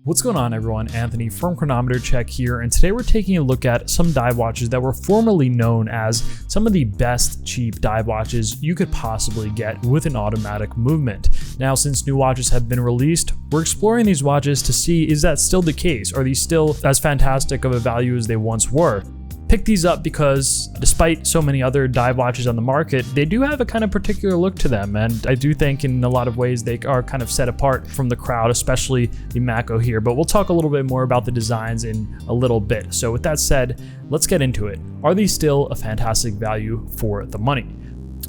What's going on, everyone? Anthony from Chronometer Check here, and today we're taking a look at some dive watches that were formerly known as some of the best cheap dive watches you could possibly get with an automatic movement. Now, since new watches have been released, we're exploring these watches to see, is that still the case? Are these still as fantastic of a value as they once were? Pick these up because despite so many other dive watches on the market, they do have a kind of particular look to them, and I do think in a lot of ways they are kind of set apart from the crowd, especially the Mako here, but we'll talk a little bit more about the designs in a little bit. So with that said, let's get into it. Are these still a fantastic value for the money?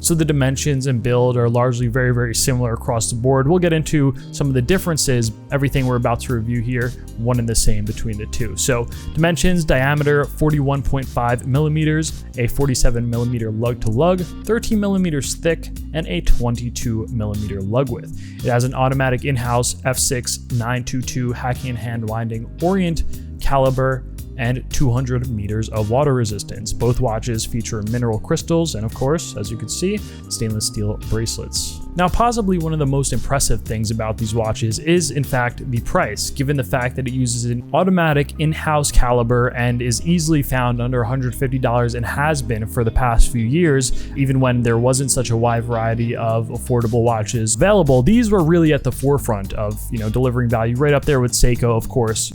So the dimensions and build are largely very similar across the board. We'll get into some of the differences, everything we're about to review here, one and the same between the two. So dimensions: diameter 41.5 millimeters, a 47 millimeter lug to lug, 13 millimeters thick, and a 22 millimeter lug width. It has an automatic in-house F6 922 hacking and hand winding Orient caliber, and 200 meters of water resistance. Both watches feature mineral crystals and, of course, as you can see, stainless steel bracelets. Now, possibly one of the most impressive things about these watches is, in fact, the price, given the fact that it uses an automatic in-house caliber and is easily found under $150 and has been for the past few years. Even when there wasn't such a wide variety of affordable watches available, these were really at the forefront of, delivering value, right up there with Seiko, of course.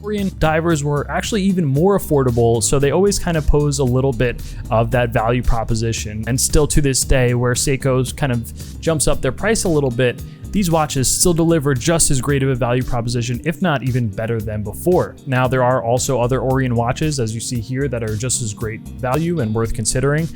Orient divers were actually even more affordable, so they always kind of pose a little bit of that value proposition. And still to this day, where Seiko's kind of jumps up their price a little bit, these watches still deliver just as great of a value proposition, if not even better than before. Now, there are also other Orient watches, as you see here, that are just as great value and worth considering,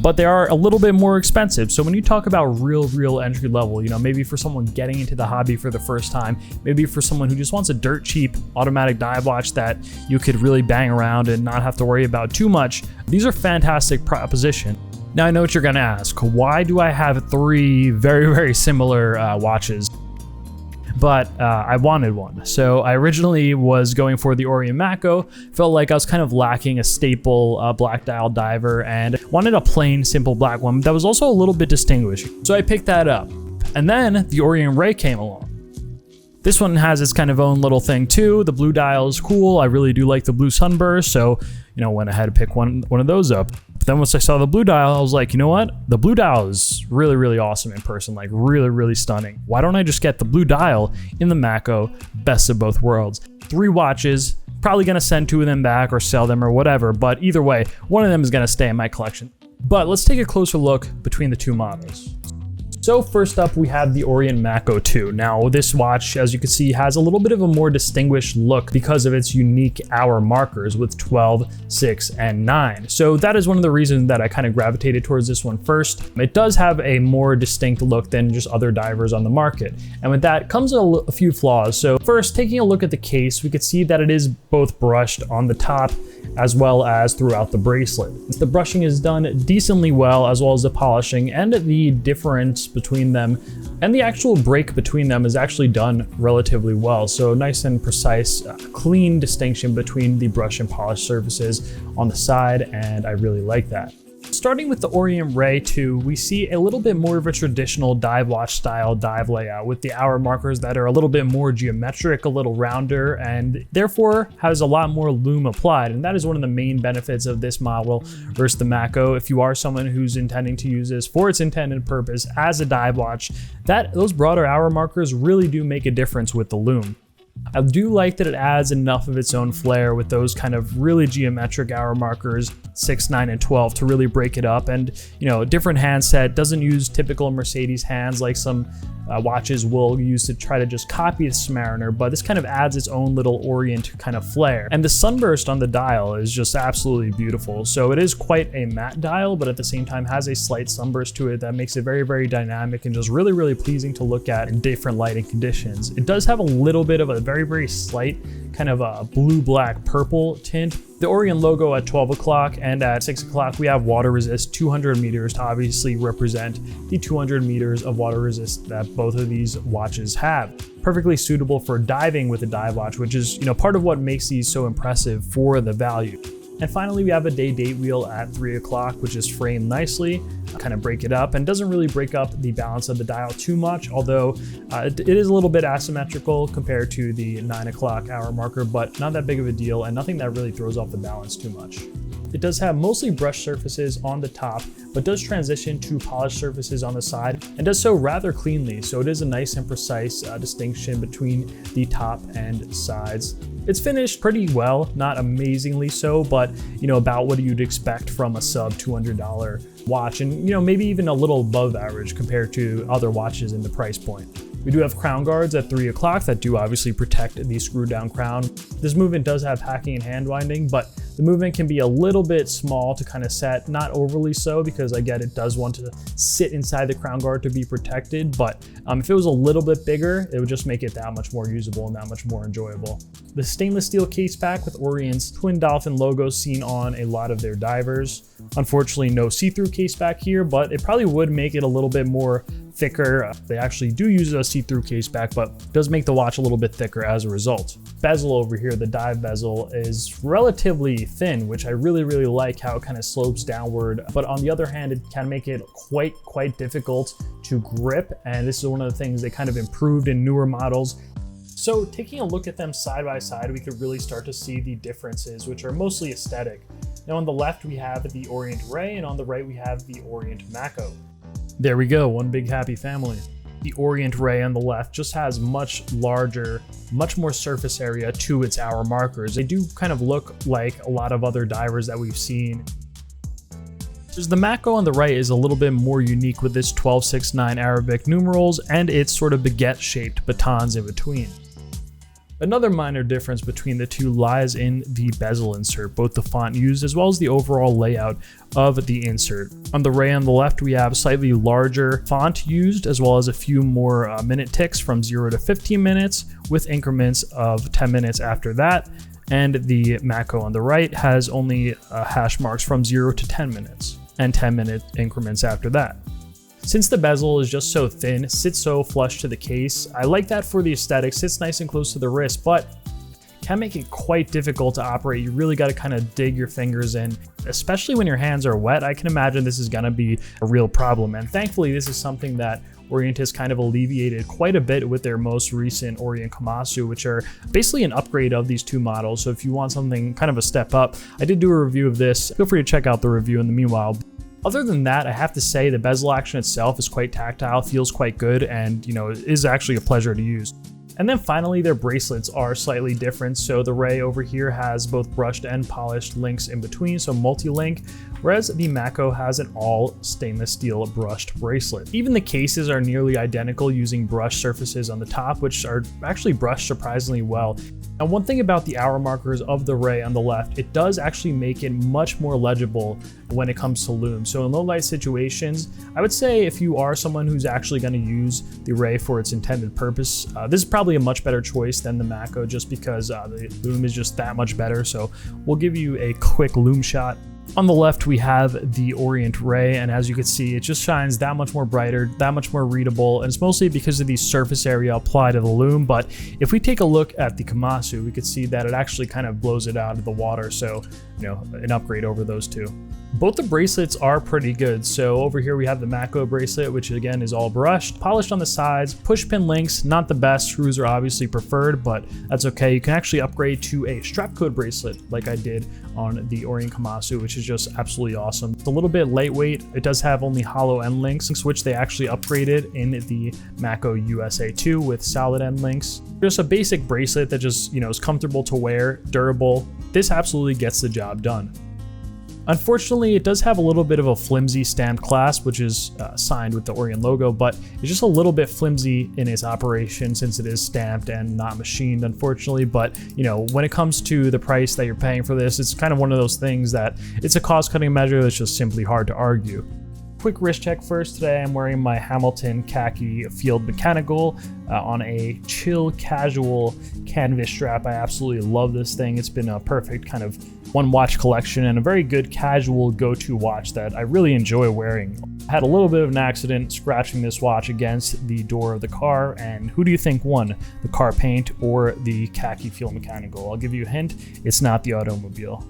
but they are a little bit more expensive. So when you talk about real entry level, maybe for someone getting into the hobby for the first time, maybe for someone who just wants a dirt cheap automatic dive watch that you could really bang around and not have to worry about too much, these are fantastic proposition. Now, I know what you're gonna ask. Why do I have three very similar watches? But I wanted one. So I originally was going for the Orient Mako, felt like I was kind of lacking a staple black dial diver and wanted a plain, simple black one that was also a little bit distinguished. So I picked that up. And then the Orient Ray came along. This one has its kind of own little thing too. The blue dial is cool. I really do like the blue sunburst, so went ahead to pick one of those up. But then once I saw the blue dial, I was like, you know what? The blue dial is really awesome in person, like really stunning. Why don't I just get the blue dial in the Mako? Best of both worlds. Three watches, probably gonna send two of them back or sell them or whatever, but either way, one of them is gonna stay in my collection. But let's take a closer look between the two models. So first up, we have the Orient Mac O2. Now, this watch, as you can see, has a little bit of a more distinguished look because of its unique hour markers with 12, 6, and 9. So that is one of the reasons that I kind of gravitated towards this one first. It does have a more distinct look than just other divers on the market. And with that comes a few flaws. So first, taking a look at the case, we could see that it is both brushed on the top as well as throughout the bracelet. The brushing is done decently well, as well as the polishing, and the difference between them and the actual break between them is actually done relatively well. So nice and precise, clean distinction between the brush and polish surfaces on the side, and I really like that. Starting with the Orient Ray 2, we see a little bit more of a traditional dive watch style dive layout with the hour markers that are a little bit more geometric, a little rounder, and therefore has a lot more lume applied. And that is one of the main benefits of this model versus the Mako. If you are someone who's intending to use this for its intended purpose as a dive watch, those broader hour markers really do make a difference with the lume. I do like that it adds enough of its own flair with those kind of really geometric hour markers, 6, 9, and 12, to really break it up. And, a different handset doesn't use typical Mercedes hands like some watches will use to try to just copy the Submariner, but this kind of adds its own little Orient kind of flair. And the sunburst on the dial is just absolutely beautiful. So it is quite a matte dial, but at the same time has a slight sunburst to it that makes it very dynamic and just really pleasing to look at in different lighting conditions. It does have a little bit of a very slight kind of a blue-black purple tint. The Orient logo at 12 o'clock and at 6 o'clock, we have water resist 200 meters to obviously represent the 200 meters of water resist that both of these watches have. Perfectly suitable for diving with a dive watch, which is, part of what makes these so impressive for the value. And finally, we have a day date wheel at 3 o'clock, which is framed nicely. Kind of break it up and doesn't really break up the balance of the dial too much, although it is a little bit asymmetrical compared to the 9 o'clock hour marker, but not that big of a deal and nothing that really throws off the balance too much. It does have mostly brushed surfaces on the top, but does transition to polished surfaces on the side and does so rather cleanly. So it is a nice and precise distinction between the top and sides. It's finished pretty well, not amazingly so, but about what you'd expect from a sub $200 watch, and maybe even a little above average compared to other watches in the price point. We do have crown guards at 3 o'clock that do obviously protect the screw down crown. This movement does have hacking and hand winding, but the movement can be a little bit small to kind of set, not overly so, because I get it does want to sit inside the crown guard to be protected, but if it was a little bit bigger, it would just make it that much more usable and that much more enjoyable. The stainless steel case back with Orient's twin dolphin logo seen on a lot of their divers. Unfortunately, no see-through case back here, but it probably would make it a little bit more thicker. They actually do use a see-through case back, but does make the watch a little bit thicker as a result. Bezel over here, the dive bezel, is relatively thin, which I really like how it kind of slopes downward. But on the other hand, it can make it quite difficult to grip. And this is one of the things they kind of improved in newer models. So taking a look at them side by side, we could really start to see the differences, which are mostly aesthetic. Now on the left, we have the Orient Ray, and on the right, we have the Orient Mako. There we go, one big happy family. The Orient Ray on the left just has much larger, much more surface area to its hour markers. They do kind of look like a lot of other divers that we've seen. The Mako on the right is a little bit more unique with its 1269 Arabic numerals and its sort of baguette-shaped batons in between. Another minor difference between the two lies in the bezel insert, both the font used as well as the overall layout of the insert. On the Ray on the left, we have slightly larger font used, as well as a few more minute ticks from 0 to 15 minutes, with increments of 10 minutes after that. And the Mako on the right has only hash marks from 0 to 10 minutes, and 10-minute increments after that. Since the bezel is just so thin, sits so flush to the case, I like that for the aesthetic, sits nice and close to the wrist, but can make it quite difficult to operate. You really got to kind of dig your fingers in, especially when your hands are wet. I can imagine this is going to be a real problem, and thankfully this is something that Orient has kind of alleviated quite a bit with their most recent Orient Kamasu, which are basically an upgrade of these two models. So if you want something kind of a step up, I did do a review of this. Feel free to check out the review in the meanwhile. Other than that, I have to say the bezel action itself is quite tactile, feels quite good, and is actually a pleasure to use. And then finally, their bracelets are slightly different. So the Ray over here has both brushed and polished links in between, so multi-link, whereas the Mako has an all stainless steel brushed bracelet. Even the cases are nearly identical, using brushed surfaces on the top, which are actually brushed surprisingly well. Now, one thing about the hour markers of the Ray on the left, it does actually make it much more legible when it comes to lume. So in low light situations, I would say if you are someone who's actually going to use the Ray for its intended purpose, this is probably a much better choice than the Mako, just because the lume is just that much better. So we'll give you a quick lume shot. On the left, we have the Orient Ray, and as you can see, it just shines that much more brighter, that much more readable, and it's mostly because of the surface area applied to the lume. But if we take a look at the Kamasu, we could see that it actually kind of blows it out of the water, so an upgrade over those two. Both the bracelets are pretty good. So over here we have the Mako bracelet, which again is all brushed, polished on the sides, push pin links, not the best, screws are obviously preferred, but that's okay. You can actually upgrade to a strap code bracelet like I did on the Orient Kamasu, which is just absolutely awesome. It's a little bit lightweight. It does have only hollow end links, which they actually upgraded in the Mako USA 2 with solid end links. Just a basic bracelet that just is comfortable to wear, durable. This absolutely gets the job done. Unfortunately, it does have a little bit of a flimsy stamped clasp, which is signed with the Orient logo, but it's just a little bit flimsy in its operation since it is stamped and not machined, unfortunately. But when it comes to the price that you're paying for this, it's kind of one of those things that it's a cost-cutting measure that's just simply hard to argue. Quick wrist check first. Today I'm wearing my Hamilton khaki field mechanical on a chill casual canvas strap. I absolutely love this thing. It's been a perfect kind of one watch collection and a very good casual go-to watch that I really enjoy wearing. I had a little bit of an accident scratching this watch against the door of the car, and who do you think won, the car paint or the khaki field mechanical? I'll give you a hint, it's not the automobile.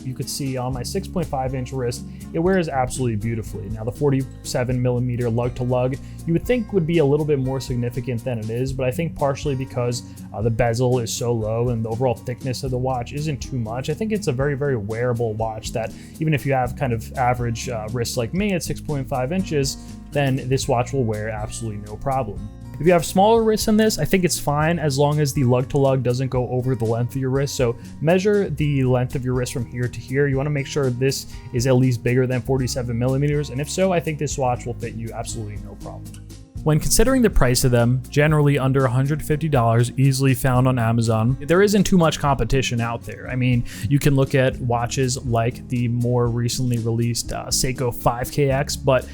You could see on my 6.5 inch wrist, it wears absolutely beautifully. Now the 47mm lug to lug, you would think would be a little bit more significant than it is, but I think partially because the bezel is so low and the overall thickness of the watch isn't too much. I think it's a very, very wearable watch that even if you have kind of average wrists like me at 6.5 inches, then this watch will wear absolutely no problem. If you have smaller wrists than this, I think it's fine as long as the lug to lug doesn't go over the length of your wrist. So measure the length of your wrist from here to here. You want to make sure this is at least bigger than 47mm, and if so, I think this watch will fit you absolutely no problem. When considering the price of them, generally under $150, easily found on Amazon, there isn't too much competition out there. I mean, you can look at watches like the more recently released Seiko 5KX, but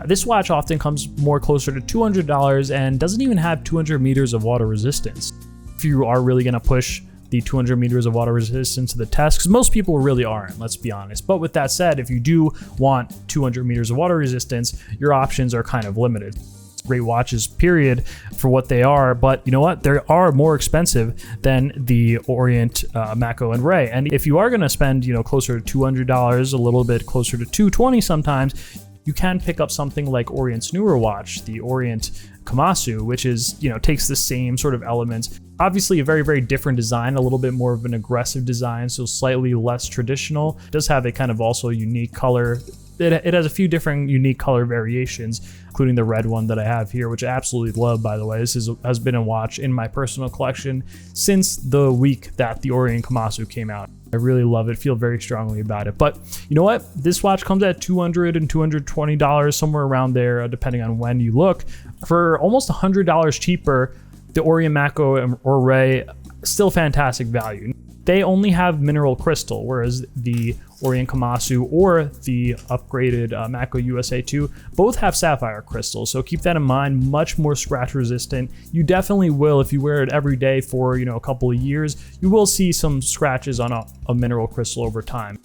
this watch often comes more closer to $200 and doesn't even have 200 meters of water resistance. If you are really going to push the 200 meters of water resistance to the test, because most people really aren't, let's be honest. But with that said, if you do want 200 meters of water resistance, your options are kind of limited. Great watches, period, for what they are, but you know what? They are more expensive than the Orient Mako and Ray. And if you are going to spend, closer to $200, a little bit closer to $220 sometimes, you can pick up something like Orient's newer watch, the Orient Kamasu, which is, takes the same sort of elements. Obviously a very, very different design, a little bit more of an aggressive design, so slightly less traditional. It does have a kind of also unique color. It has a few different unique color variations, including the red one that I have here, which I absolutely love, by the way. This has been a watch in my personal collection since the week that the Orient Kamasu came out. I really love it, feel very strongly about it. But you know what? This watch comes at $200 and $220, somewhere around there, depending on when you look. For almost $100 cheaper, the Orient Mako or Ray, still fantastic value. They only have mineral crystal, whereas the Orient Kamasu or the upgraded Mako USA2 both have sapphire crystal. So keep that in mind, much more scratch resistant. You definitely will, if you wear it every day for a couple of years, you will see some scratches on a mineral crystal over time.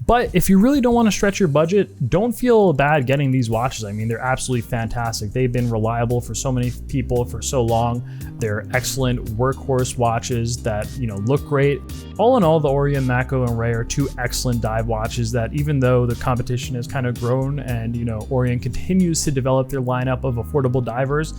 But if you really don't want to stretch your budget, don't feel bad getting these watches. I mean, they're absolutely fantastic. They've been reliable for so many people for so long. They're excellent workhorse watches that, look great. All in all, the Orient Mako and Ray are two excellent dive watches that, even though the competition has kind of grown and, Orient continues to develop their lineup of affordable divers,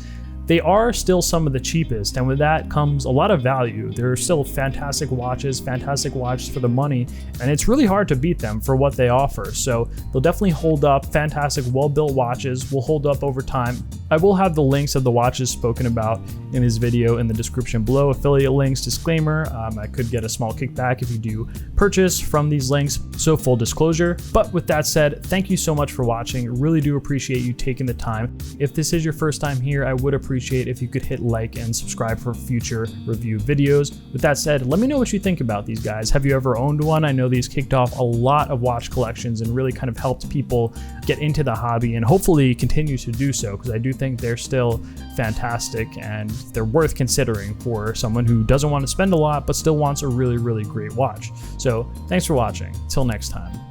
they are still some of the cheapest, and with that comes a lot of value. They're still fantastic watches for the money, and it's really hard to beat them for what they offer. So they'll definitely hold up. Fantastic, well-built watches will hold up over time. I will have the links of the watches spoken about in this video in the description below. Affiliate links, disclaimer, I could get a small kickback if you do purchase from these links, so full disclosure. But with that said, thank you so much for watching. Really do appreciate you taking the time. If this is your first time here, I would appreciate if you could hit like and subscribe for future review videos. With that said, let me know what you think about these guys. Have you ever owned one? I know these kicked off a lot of watch collections and really kind of helped people get into the hobby, and hopefully continue to do so, because I do think they're still fantastic and they're worth considering for someone who doesn't want to spend a lot but still wants a really, really great watch. So thanks for watching. Till next time.